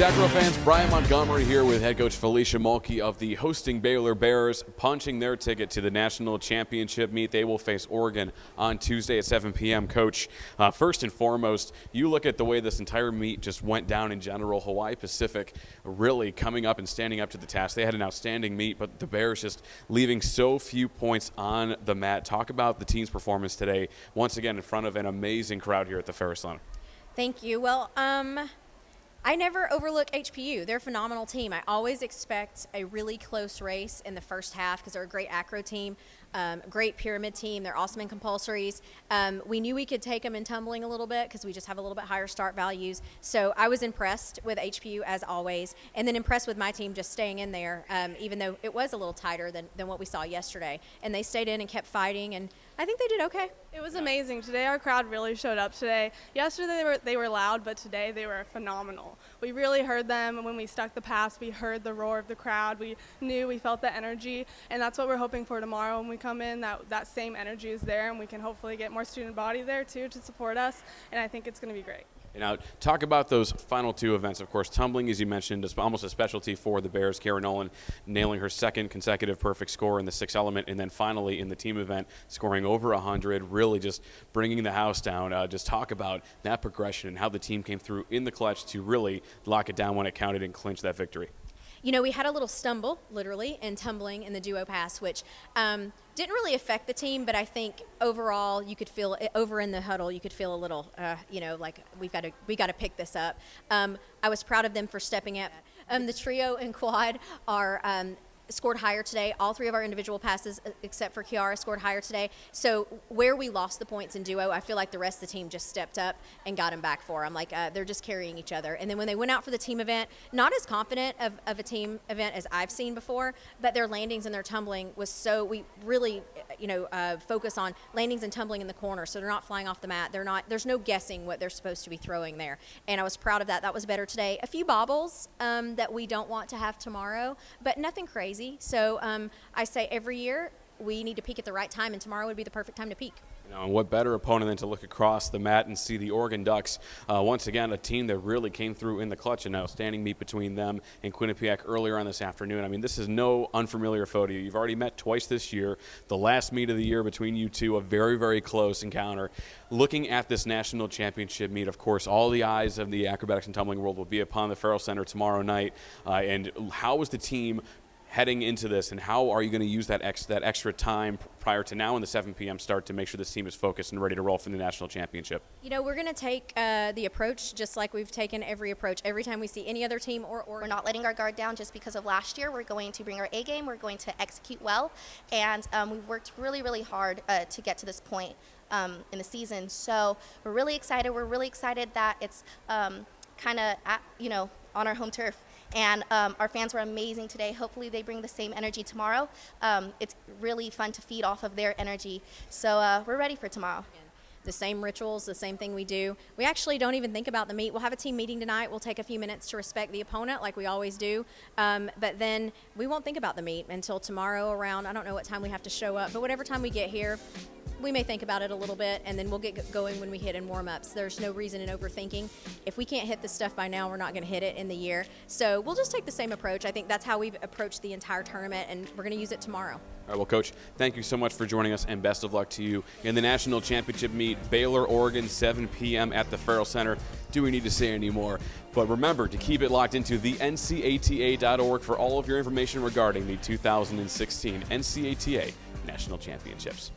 Sacramento fans, Bryan Montgomery here with head coach Felecia Mulkey of the hosting Baylor Bears, punching their ticket to the National Championship meet. They will face Oregon on Tuesday at 7 p.m. Coach, first and foremost, you look at the way this entire meet just went down in general. Hawaii Pacific really coming up and standing up to the task. They had an outstanding meet, but the Bears just leaving so few points on the mat. Talk about the team's performance today, once again in front of an amazing crowd here at the Felecia Center. Thank you. Well, I never overlook HPU. They're a phenomenal team. I always expect a really close race in the first half because they're a great acro team, great pyramid team. They're awesome in compulsories. We knew we could take them in tumbling a little bit because we just have a little bit higher start values. So I was impressed with HPU as always, and then impressed with my team just staying in there, even though it was a little tighter than what we saw yesterday. And they stayed in and kept fighting, and I think they did okay. It was amazing. Today our crowd really showed up today. Yesterday they were loud, but today they were phenomenal. We really heard them, and when we stuck the pass, we heard the roar of the crowd. We felt the energy, and that's what we're hoping for tomorrow when we come in, that same energy is there, and we can hopefully get more student body there too to support us, and I think it's going to be great. Now, talk about those final two events. Of course, tumbling, as you mentioned, is almost a specialty for the Bears. Karen Nolan nailing her second consecutive perfect score in the sixth element, and then finally in the team event, scoring over 100, really just bringing the house down. Just talk about that progression and how the team came through in the clutch to really lock it down when it counted and clinch that victory. You know, we had a little stumble, literally, in tumbling in the duo pass, which didn't really affect the team, but I think overall you could feel it over in the huddle. You could feel a little, like we got to pick this up. I was proud of them for stepping up. The trio and quad are scored higher today. All three of our individual passes, except for Kiara, scored higher today. So where we lost the points in duo, I feel like the rest of the team just stepped up and got them back for them. Like they're just carrying each other. And then when they went out for the team event, not as confident of a team event as I've seen before, but their landings and their tumbling was so, we really, focus on landings and tumbling in the corner. So they're not flying off the mat. There's no guessing what they're supposed to be throwing there. And I was proud of that. That was better today. A few bobbles that we don't want to have tomorrow, but nothing crazy. So I say every year we need to peak at the right time, and tomorrow would be the perfect time to peak. And what better opponent than to look across the mat and see the Oregon Ducks, once again, a team that really came through in the clutch, and outstanding meet between them and Quinnipiac earlier on this afternoon. I mean, this is no unfamiliar foe to you. You've already met twice this year. The last meet of the year between you two, a very, very close encounter. Looking at this national championship meet, of course, all the eyes of the acrobatics and tumbling world will be upon the Felecia Center tomorrow night. And how is the team heading into this, and how are you going to use that extra time prior to now and the 7 p.m. start to make sure this team is focused and ready to roll for the national championship? You know, we're going to take the approach just like we've taken every approach. Every time we see any other team or we're not letting our guard down just because of last year. We're going to bring our A game. We're going to execute well, and we've worked really, really hard to get to this point in the season. So we're really excited. We're really excited that it's kind of on our home turf. And our fans were amazing today. Hopefully they bring the same energy tomorrow. It's really fun to feed off of their energy. So we're ready for tomorrow. The same rituals, the same thing we do. We actually don't even think about the meet. We'll have a team meeting tonight. We'll take a few minutes to respect the opponent like we always do. But then we won't think about the meet until tomorrow around, I don't know what time we have to show up, but whatever time we get here, we may think about it a little bit, and then we'll get going when we hit in warm-ups. There's no reason in overthinking. If we can't hit this stuff by now, we're not going to hit it in the year. So we'll just take the same approach. I think that's how we've approached the entire tournament, and we're going to use it tomorrow. All right, well, Coach, thank you so much for joining us, and best of luck to you in the national championship meet, Baylor, Oregon, 7 p.m. at the Felecia Center. Do we need to say any more? But remember to keep it locked into the NCATA.org for all of your information regarding the 2016 NCATA National Championships.